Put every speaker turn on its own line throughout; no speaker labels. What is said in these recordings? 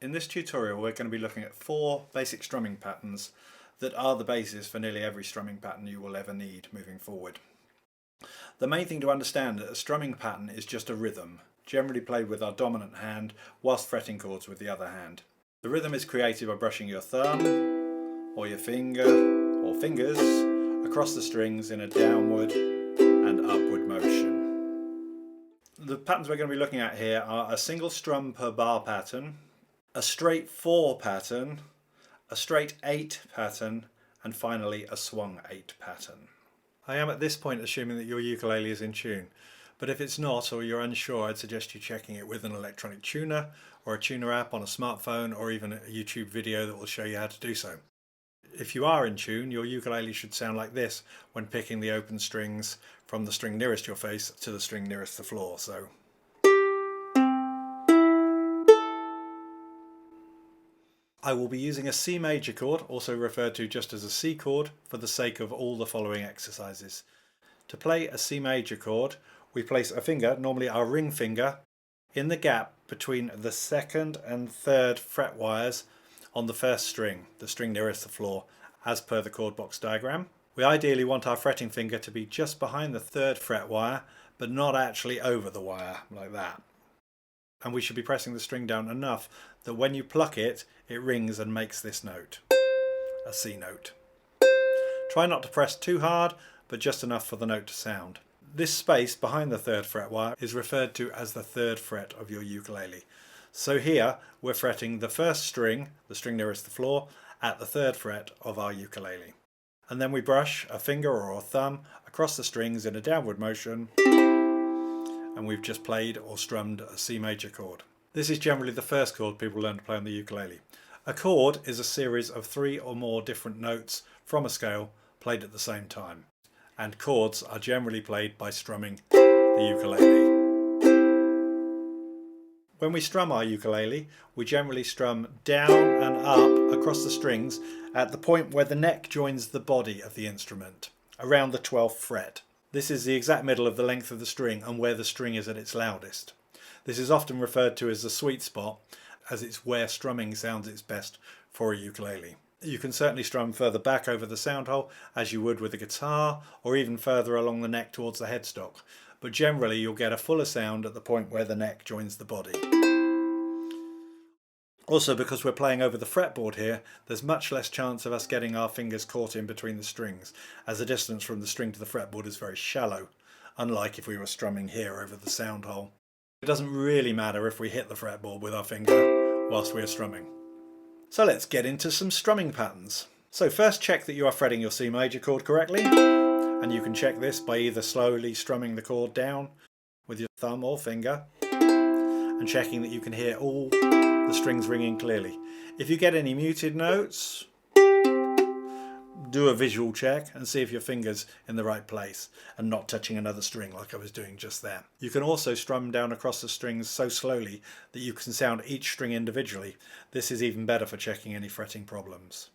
In this tutorial we're going to be looking at 4 basic strumming patterns that are the basis for nearly every strumming pattern you will ever need moving forward. The main thing to understand is that a strumming pattern is just a rhythm, generally played with our dominant hand whilst fretting chords with the other hand. The rhythm is created by brushing your thumb or your finger or fingers across the strings in a downward and upward motion. The patterns we're going to be looking at here are a single strum per bar pattern, a straight 4 pattern, a straight 8 pattern, and finally a swung 8 pattern. I am at this point assuming that your ukulele is in tune, but if it's not or you're unsure, I'd suggest you checking it with an electronic tuner or a tuner app on a smartphone or even a YouTube video that will show you how to do so. If you are in tune, your ukulele should sound like this when picking the open strings from the string nearest your face to the string nearest the floor. So I will be using a C major chord, also referred to just as a C chord, for the sake of all the following exercises. To play a C major chord, we place a finger, normally our ring finger, in the gap between the 2nd and 3rd fret wires on the 1st string, the string nearest the floor, as per the chord box diagram. We ideally want our fretting finger to be just behind the 3rd fret wire, but not actually over the wire, like that. And we should be pressing the string down enough that when you pluck it, it rings and makes this note, a C note. Try not to press too hard, but just enough for the note to sound. This space behind the 3rd fret wire is referred to as the 3rd fret of your ukulele. So here we're fretting the 1st string, the string nearest the floor, at the 3rd fret of our ukulele. And then we brush a finger or a thumb across the strings in a downward motion, and we've just played or strummed a C major chord. This is generally the first chord people learn to play on the ukulele. A chord is a series of 3 or more different notes from a scale played at the same time, and chords are generally played by strumming the ukulele. When we strum our ukulele, we generally strum down and up across the strings at the point where the neck joins the body of the instrument, around the 12th fret. This is the exact middle of the length of the string and where the string is at its loudest. This is often referred to as the sweet spot, as it's where strumming sounds its best for a ukulele. You can certainly strum further back over the sound hole as you would with a guitar, or even further along the neck towards the headstock, but generally you'll get a fuller sound at the point where the neck joins the body. Also, because we're playing over the fretboard here, there's much less chance of us getting our fingers caught in between the strings, as the distance from the string to the fretboard is very shallow, unlike if we were strumming here over the sound hole. It doesn't really matter if we hit the fretboard with our finger whilst we are strumming. So let's get into some strumming patterns. So first, check that you are fretting your C major chord correctly, and you can check this by either slowly strumming the chord down with your thumb or finger and checking that you can hear all the strings ringing clearly. If you get any muted notes, do a visual check and see if your finger's in the right place and not touching another string like I was doing just there. You can also strum down across the strings so slowly that you can sound each string individually. This is even better for checking any fretting problems.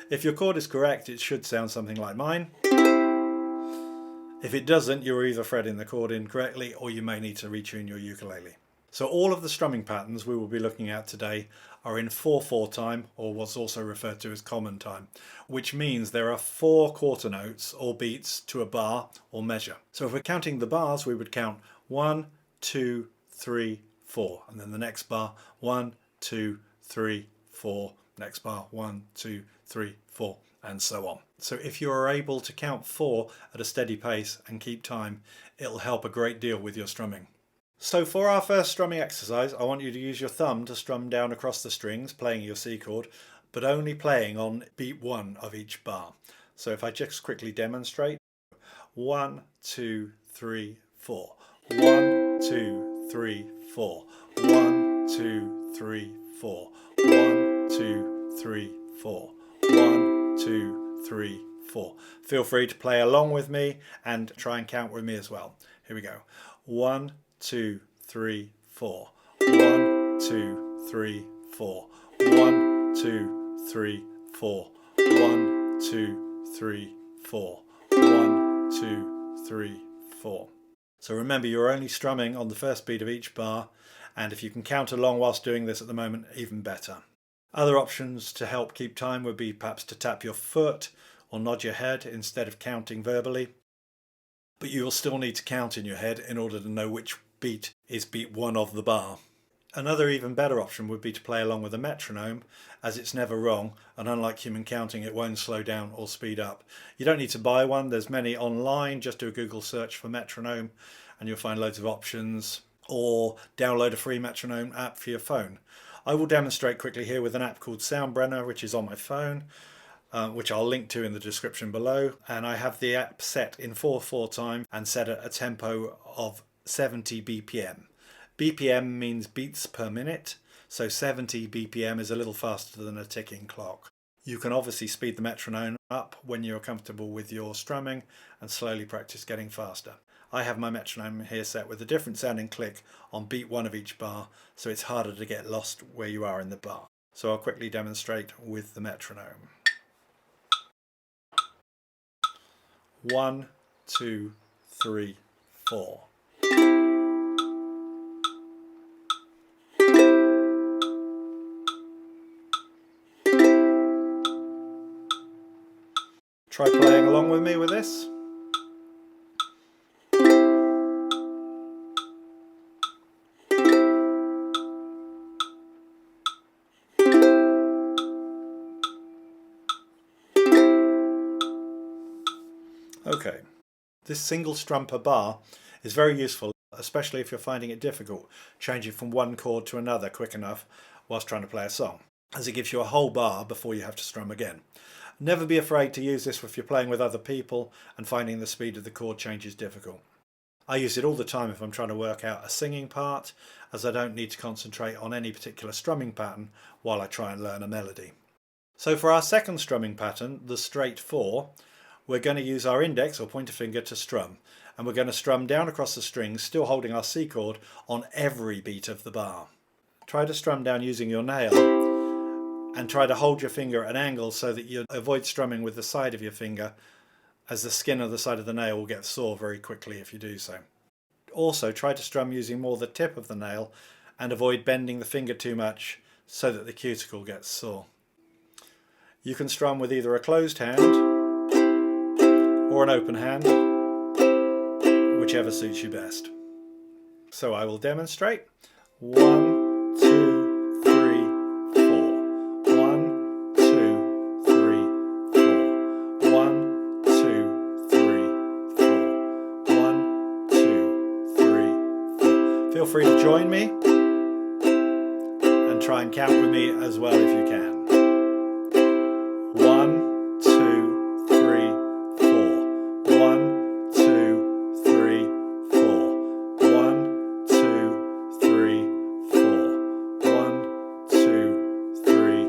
If your chord is correct, it should sound something like mine. If it doesn't, you're either fretting the chord incorrectly or you may need to retune your ukulele. So all of the strumming patterns we will be looking at today are in 4/4 time, or what's also referred to as common time, which means there are 4 quarter notes or beats to a bar or measure. So if we're counting the bars, we would count 1, 2, 3, 4, and then the next bar 1, 2, 3, 4, next bar 1, 2, 3, 4, and so on. So if you are able to count 4 at a steady pace and keep time, it'll help a great deal with your strumming. So for our first strumming exercise, I want you to use your thumb to strum down across the strings, playing your C chord, but only playing on beat 1 of each bar. So if I just quickly demonstrate, 1, 2, 3, 4, 1, 2, 3, 4, 1, 2, 3, 4, 1, 2, 3, 4, 1, 2, 3, 4. Feel free to play along with me and try and count with me as well. Here we go. 1, 2, 3, 4. 1, 2, 3, 4. 1, 2, 3, 4. 1, 2, 3, 4. 1, 2, 3, 4. So remember, you're only strumming on the first beat of each bar, and if you can count along whilst doing this at the moment, even better. Other options to help keep time would be perhaps to tap your foot or nod your head instead of counting verbally. But you will still need to count in your head in order to know which beat is beat 1 of the bar. Another even better option would be to play along with a metronome, as it's never wrong, and unlike human counting, it won't slow down or speed up. You don't need to buy one, there's many online, just do a Google search for metronome and you'll find loads of options, or download a free metronome app for your phone. I will demonstrate quickly here with an app called Soundbrenner, which is on my phone, which I'll link to in the description below, and I have the app set in 4/4 time and set at a tempo of 70 BPM. BPM means beats per minute, so 70 BPM is a little faster than a ticking clock. You can obviously speed the metronome up when you're comfortable with your strumming and slowly practice getting faster. I have my metronome here set with a different sounding click on beat 1 of each bar, so it's harder to get lost where you are in the bar. So I'll quickly demonstrate with the metronome. 1, 2, 3, 4. Try playing along with me with this. Okay, this single strum per bar is very useful, especially if you're finding it difficult changing from one chord to another quick enough whilst trying to play a song, as it gives you a whole bar before you have to strum again. Never be afraid to use this if you're playing with other people and finding the speed of the chord change is difficult. I use it all the time if I'm trying to work out a singing part, as I don't need to concentrate on any particular strumming pattern while I try and learn a melody. So for our second strumming pattern, the straight 4, we're going to use our index or pointer finger to strum, and we're going to strum down across the strings, still holding our C chord on every beat of the bar. Try to strum down using your nail, and try to hold your finger at an angle so that you avoid strumming with the side of your finger, as the skin of the side of the nail will get sore very quickly if you do so. Also try to strum using more the tip of the nail and avoid bending the finger too much so that the cuticle gets sore. You can strum with either a closed hand or an open hand, whichever suits you best. So I will demonstrate. 1, 2, 3, 4. 1, 2, 3, 4. 1, 2, 3, 4. 1, 2, 3, 4. Feel free to join me and try and count with me as well if you can. 1, 2, 3, 4. 1, 2, 3, 4. 1, 2, 3, 4. 1, 2, 3,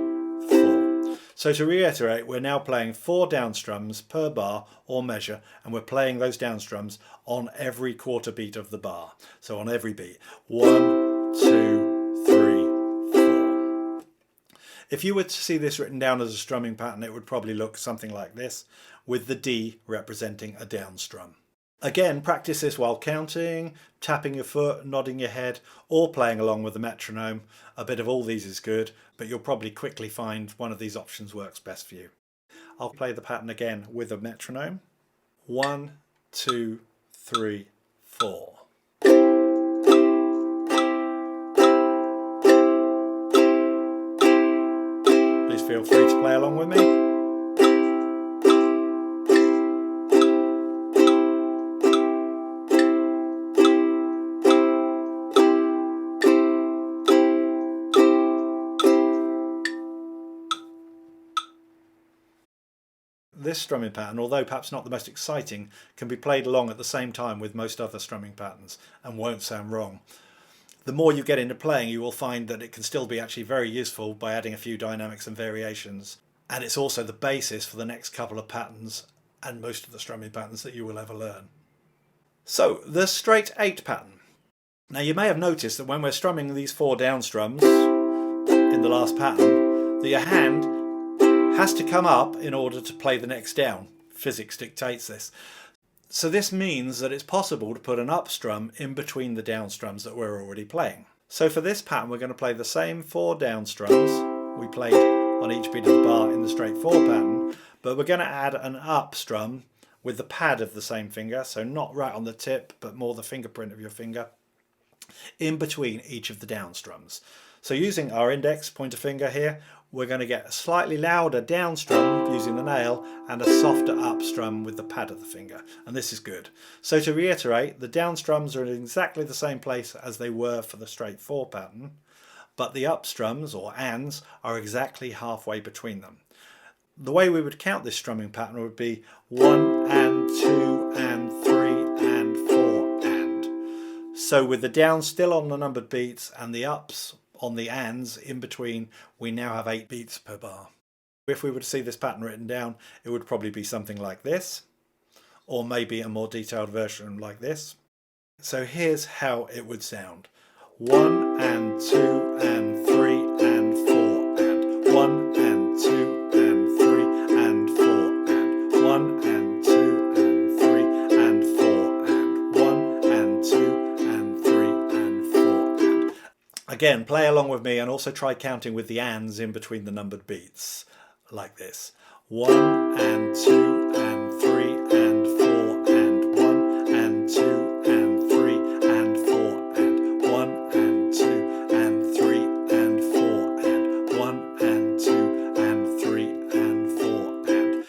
4. So to reiterate, we're now playing 4 down strums per bar or measure, and we're playing those down strums on every quarter beat of the bar. So on every beat. 1, 2, 3, 4. If you were to see this written down as a strumming pattern, it would probably look something like this, with the D representing a down strum. Again, practice this while counting, tapping your foot, nodding your head, or playing along with the metronome. A bit of all these is good, but you'll probably quickly find one of these options works best for you. I'll play the pattern again with a metronome. 1, 2, 3, 4. Please feel free to play along with me. This strumming pattern, although perhaps not the most exciting, can be played along at the same time with most other strumming patterns and won't sound wrong. The more you get into playing, you will find that it can still be actually very useful by adding a few dynamics and variations. And it's also the basis for the next couple of patterns and most of the strumming patterns that you will ever learn. So, the straight 8 pattern. Now you may have noticed that when we're strumming these 4 down strums in the last pattern, that your hand has to come up in order to play the next down. Physics dictates this. So this means that it's possible to put an up strum in between the down strums that we're already playing. So for this pattern we're going to play the same 4 down strums we played on each beat of the bar in the straight 4 pattern, but we're going to add an up strum with the pad of the same finger, so not right on the tip but more the fingerprint of your finger, in between each of the down strums. So using our index pointer finger here, we're going to get a slightly louder down strum using the nail and a softer up strum with the pad of the finger, and this is good. So to reiterate, the down strums are in exactly the same place as they were for the straight 4 pattern, but the up strums, or ands, are exactly halfway between them. The way we would count this strumming pattern would be 1 and 2 and 3 and 4 and. So with the downs still on the numbered beats and the ups on the ands in between, we now have 8 beats per bar. If we were to see this pattern written down, it would probably be something like this, or maybe a more detailed version like this. So here's how it would sound. 1 and 2 and 3 and 4 and 1 and 2 and 3 and 4 and 1 and 2 and 3 and 4 and 1 and 2 and 3 and 4 and. Again, play along with me and also try counting with the ands in between the numbered beats, like this. 1 and 2 and 3 and 4 and 1 and 2 and 3 and 4 and 1 and 2 and 3 and 4 and 1 and 2 and 3 and 4 and.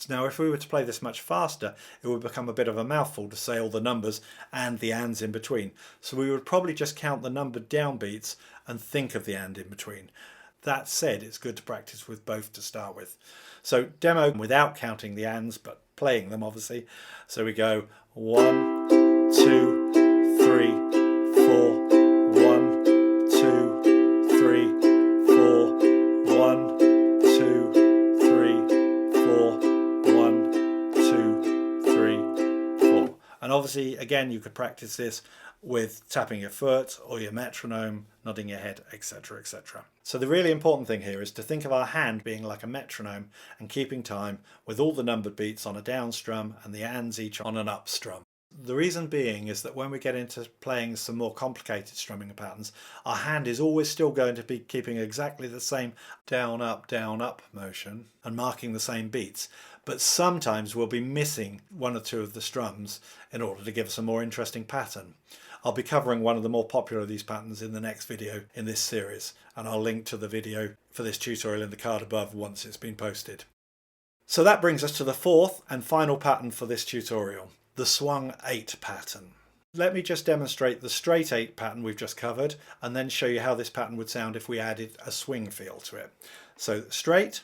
Now if we were to play this much faster, it would become a bit of a mouthful to say all the numbers and the ands in between. So we would probably just count the numbered down beats and think of the and in between. That said, it's good to practice with both to start with. So demo without counting the ands, but playing them obviously. So we go 1, 2, 3, 4, 1, 2, 3, 4, 1, 2, 3, 4, 1, 2, 3, 4. And obviously, again, you could practice this with tapping your foot or your metronome, nodding your head, etc, etc. So the really important thing here is to think of our hand being like a metronome and keeping time with all the numbered beats on a down strum and the ands each on an up strum. The reason being is that when we get into playing some more complicated strumming patterns, our hand is always still going to be keeping exactly the same down up motion and marking the same beats, but sometimes we'll be missing 1 or 2 of the strums in order to give us a more interesting pattern. I'll be covering one of the more popular of these patterns in the next video in this series, and I'll link to the video for this tutorial in the card above once it's been posted. So that brings us to the 4th and final pattern for this tutorial, the Swung 8 pattern. Let me just demonstrate the straight 8 pattern we've just covered and then show you how this pattern would sound if we added a swing feel to it. So straight,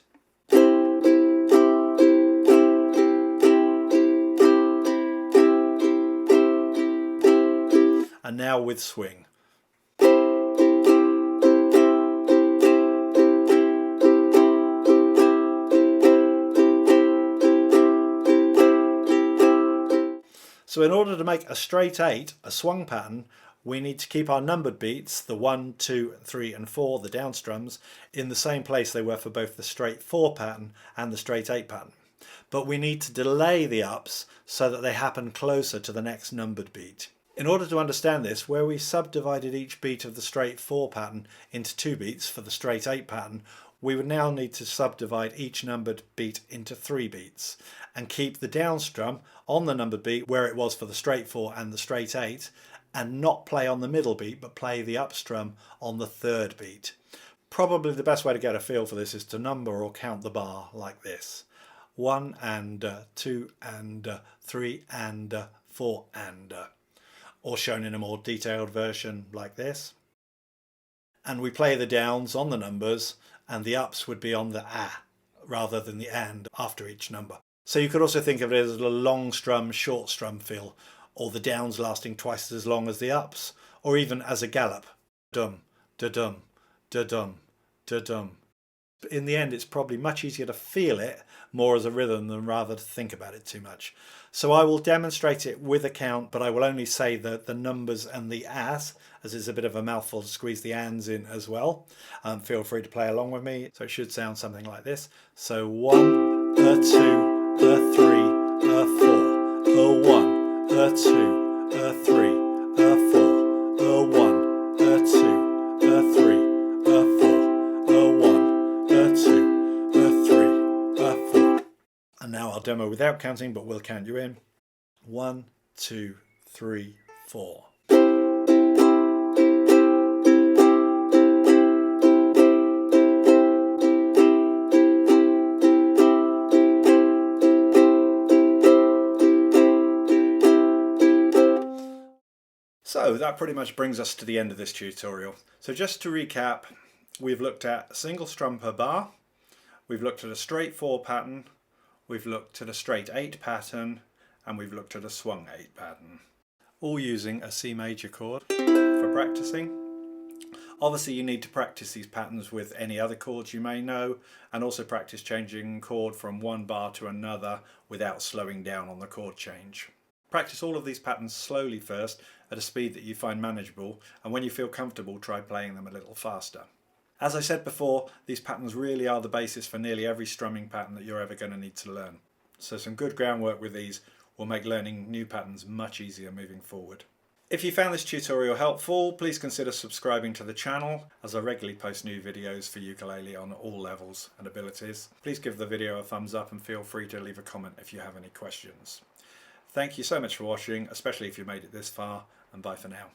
and now with swing. So in order to make a straight 8, a swung pattern, we need to keep our numbered beats, the 1, 2, 3 and 4, the down strums, in the same place they were for both the straight 4 pattern and the straight 8 pattern. But we need to delay the ups so that they happen closer to the next numbered beat. In order to understand this, where we subdivided each beat of the straight 4 pattern into 2 beats for the straight 8 pattern, we would now need to subdivide each numbered beat into 3 beats and keep the down strum on the numbered beat where it was for the straight 4 and the straight 8, and not play on the middle beat but play the up strum on the 3rd beat. Probably the best way to get a feel for this is to number or count the bar like this. 1 and 2 and 3 and 4 and, or shown in a more detailed version like this. And we play the downs on the numbers and the ups would be on the rather than the and after each number. So you could also think of it as a long strum, short strum feel, or the downs lasting twice as long as the ups, or even as a gallop. Dum, da-dum, da-dum, da-dum. In the end, it's probably much easier to feel it more as a rhythm than rather to think about it too much. So I will demonstrate it with a count, but I will only say the numbers and the as it's a bit of a mouthful to squeeze the ands in as well. Feel free to play along with me. So it should sound something like this. So 1, 2, 3, 4, 1, a 2, a 3, a 4, a 1, a 2, a 3, a 4, a 1, a 2, a 3, a 4. And now I'll demo without counting, but we'll count you in. 1, 2, 3, 4. So that pretty much brings us to the end of this tutorial. So just to recap, we've looked at a single strum per bar, we've looked at a straight 4 pattern, we've looked at a straight 8 pattern, and we've looked at a swung 8 pattern. All using a C major chord for practicing. Obviously you need to practice these patterns with any other chords you may know, and also practice changing chord from one bar to another without slowing down on the chord change. Practice all of these patterns slowly first at a speed that you find manageable, and when you feel comfortable, try playing them a little faster. As I said before, these patterns really are the basis for nearly every strumming pattern that you're ever going to need to learn. So some good groundwork with these will make learning new patterns much easier moving forward. If you found this tutorial helpful, please consider subscribing to the channel, as I regularly post new videos for ukulele on all levels and abilities. Please give the video a thumbs up and feel free to leave a comment if you have any questions. Thank you so much for watching, especially if you made it this far, and bye for now.